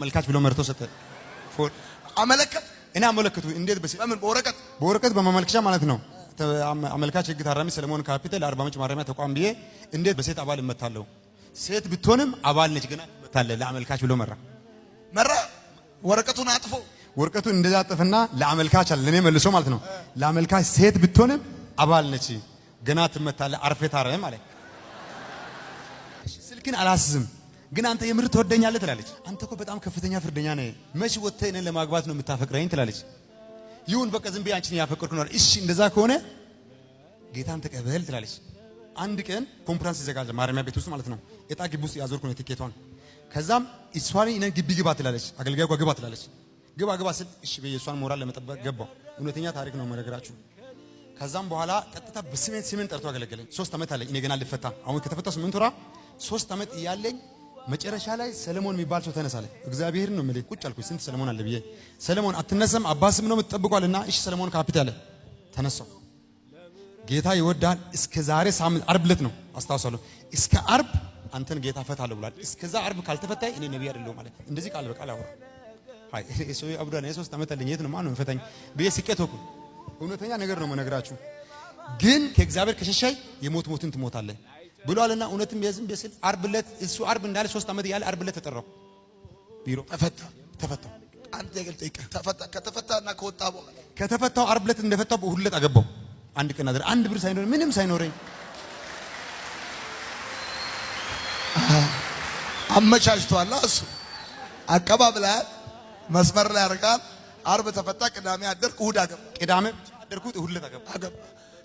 መልካች ብሎ መርቶ ሰጠ። አመለከት እኔ አመለከቱ እንዴት በምን በወረቀት በመመልከቻ ማለት ነው። አመልካች ህግ ታራሚ ሰለሞን ካፒቴል አርባ ምንጭ ማረሚያ ተቋም ብዬ እንዴት በሴት አባል እመታለሁ? ሴት ብትሆንም አባል ነች ገና ትመታለህ ለአመልካች ብሎ መራ ወረቀቱን አጥፎ ወረቀቱን እንደዛ አጥፍና ለአመልካች አለ ለኔ መልሶ ማለት ነው። ለአመልካች ሴት ብትሆንም አባል ነች ገና ትመታለህ አርፌ ታረም ማለት ስልክን አላስዝም ግን አንተ የምር ትወደኛለህ ትላለች። አንተ እኮ በጣም ከፍተኛ ፍርደኛ ነህ፣ መች ወጥተህ እኔን ለማግባት ነው የምታፈቅረኝ ትላለች። ይሁን በቃ ዝም ብዬ አንቺን ያፈቅርኩ ነው። እሺ እንደዛ ከሆነ ጌታን ተቀበል ትላለች። አንድ ቀን ኮንፈረንስ ይዘጋጃል ማረሚያ ቤት ውስጥ ማለት ነው። እጣ ግቢ ውስጥ ያዞርኩ ነው ቲኬቷን። ከዛም እሷን እኔን ግቢ ግባ ትላለች፣ አገልጋዩ ጋር ግባ ትላለች። ግባ ስል እሺ በየ እሷን ሞራል ለመጠበቅ ገባው። እውነተኛ ታሪክ ነው የምነግራችሁ። ከዛም በኋላ ቀጥታ በስሜን ጠርቶ አገለገለኝ። 3 ዓመት አለኝ እኔ ገና ልፈታ። አሁን ከተፈታው 8 ወራ 3 ዓመት እያለኝ መጨረሻ ላይ ሰለሞን የሚባል ሰው ተነሳለ። እግዚአብሔርን ነው የምልህ ቁጭ አልኩኝ። ስንት ሰለሞን አለ ብዬ ሰለሞን አትነሳም አባስም ነው የምትጠብቋልና እሺ ሰለሞን ካፒታል ተነሳው። ጌታ ይወዳል። እስከ ዛሬ ሳምንት ዓርብ ዕለት ነው አስታውሳለሁ። እስከ ዓርብ አንተን ጌታ ፈታለሁ ብሏል። እስከዛ ዓርብ ካልተፈታይ እኔ ነብይ አይደለሁም ማለት እንደዚህ ቃል በቃል አወራ። አይ እሱ አብዱራን 3 ዓመት አለኝ የት ነው ማን ነው ፈታኝ ብዬ ሲቀተኩ እውነተኛ ነገር ነው የምነግራችሁ። ግን ከእግዚአብሔር ከሸሻይ የሞትን ትሞታለህ ብሏልና እውነትም የዝም በስል ዓርብ ዕለት እሱ ዓርብ እንዳለ 3 ዓመት ያለ ዓርብ ዕለት ተጠራው ቢሮ ተፈታ። አንተ የገልጠይቀ ከተፈታና ከወጣ በኋላ ከተፈታው ዓርብ ዕለት እንደፈታው እሁድ ዕለት አገባው። አንድ ቀን አደረ አንድ ብር ሳይኖር ምንም ሳይኖረኝ አመቻችቷል። እሱ አቀባብላ መስመር ላይ አርጋል። ዓርብ ተፈታ፣ ቅዳሜ አደርክ፣ እሁድ አገባ። ቅዳሜ አደርኩት፣ እሁድ ዕለት አገባ።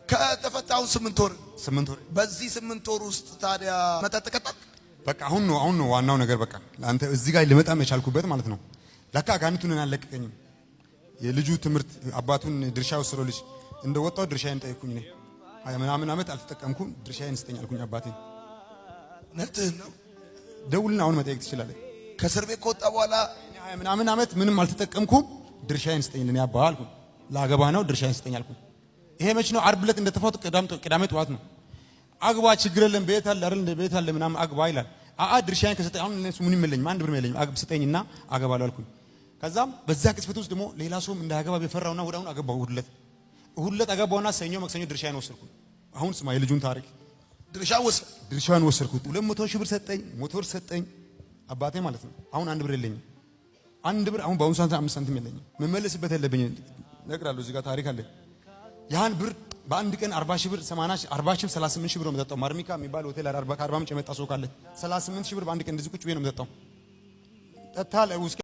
ከተፈታው 8 ወር 8 ወር። በዚህ 8 ወር ውስጥ ታዲያ መጠጥ ቀጣክ? በቃ አሁን ነው ዋናው ነገር። በቃ አንተ እዚህ ጋር ልመጣም የቻልኩበት ማለት ነው። ለካ አጋንንቱን አላለቀቀኝም። የልጁ ትምህርት አባቱን ድርሻ ወሰደው ልጅ እንደወጣው ድርሻዬን ጠይቁኝ ነኝ። አይ ምናምን ዓመት አልተጠቀምኩም ድርሻዬን ስጠኝ አልኩኝ አባቴ። ነትህ ነው ደውልና አሁን መጠየቅ ትችላለህ። ከእስር ቤት ከወጣ በኋላ አይ ምናምን ዓመት ምንም አልተጠቀምኩም ድርሻዬን ስጠኝ ለኔ አባ አልኩኝ። ላገባ ነው ድርሻዬን ስጠኝ አልኩኝ። ይሄ መች ነው? ዓርብ ዕለት እንደተፈቱ ቅዳሜ ጠዋት ነው። አግባ ችግር የለም ቤት አለ አይደል ቤት አለ ምናምን አግባ ይላል። ድርሻዬን ከሰጠኝ አሁን እነሱ ምን ይመለኝ አንድ ብር የለኝም አግብ ስጠኝና አገባለሁ አልኩኝ። ከዛም በዛ ቅጽበት ውስጥ ደግሞ ሌላ ሰውም እንዳያገባ በፈራውና ወዳውን አገባው። እሁድ ዕለት አገባውና ሰኞ መክሰኞ ድርሻዬን ወሰድኩኝ። አሁን ስማ የልጁን ታሪክ ድርሻውን ወሰድኩት። 200 ሺህ ብር ሰጠኝ፣ ሞተር ሰጠኝ አባቴ ማለት ነው። አሁን አንድ ብር የለኝም። አንድ ብር አሁን በአሁን ሰዓት 5 ሳንቲም የለኝም። መመለስበት የለብኝ እነግራለሁ። እዚህ ጋር ታሪክ አለ። ያን ብር በአንድ ቀን 40 ሺህ ብር 40 ሺህ 38 ሺህ ብር ነው የምጠጣው። ማርሚካ የሚባል ሆቴል 40 ከ40 ምንጭ የመጣ ሰው ካለ 38 ሺህ ብር በአንድ ቀን እንደዚህ ቁጭ ብዬ ነው የምጠጣው። ጠጣ